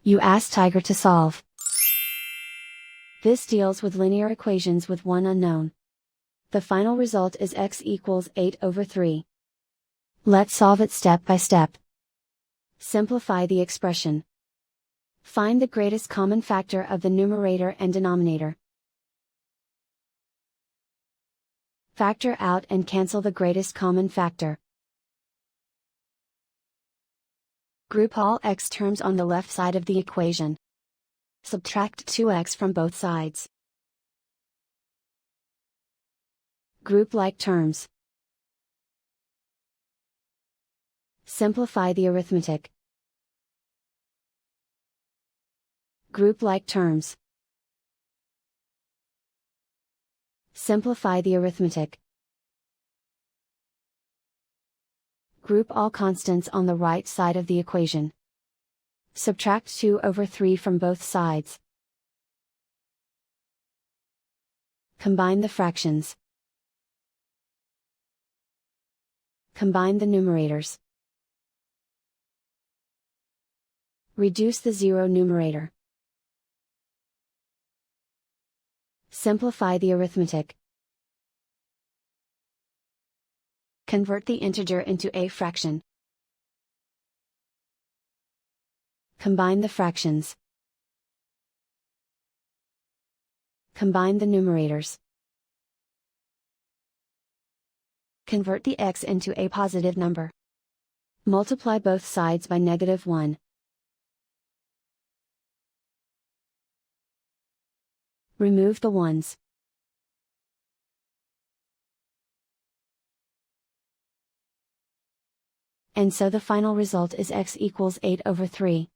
You ask Tiger to solve. This deals with linear equations with one unknown. The final result is x equals 8/3. Let's solve it step by step. Simplify the expression. Find the greatest common factor of the numerator and denominator. Factor out and cancel the greatest common factor. Group all x terms on the left side of the equation. Subtract 2x from both sides. Group like terms. Simplify the arithmetic. Group like terms. Simplify the arithmetic. Group all constants on the right side of the equation. Subtract 2/3 from both sides. Combine the fractions. Combine the numerators. Reduce the zero numerator. Simplify the arithmetic. Convert the integer into a fraction. Combine the fractions. Combine the numerators. Convert the x into a positive number. Multiply both sides by -1. Remove the ones. And so the final result is x equals 8/3.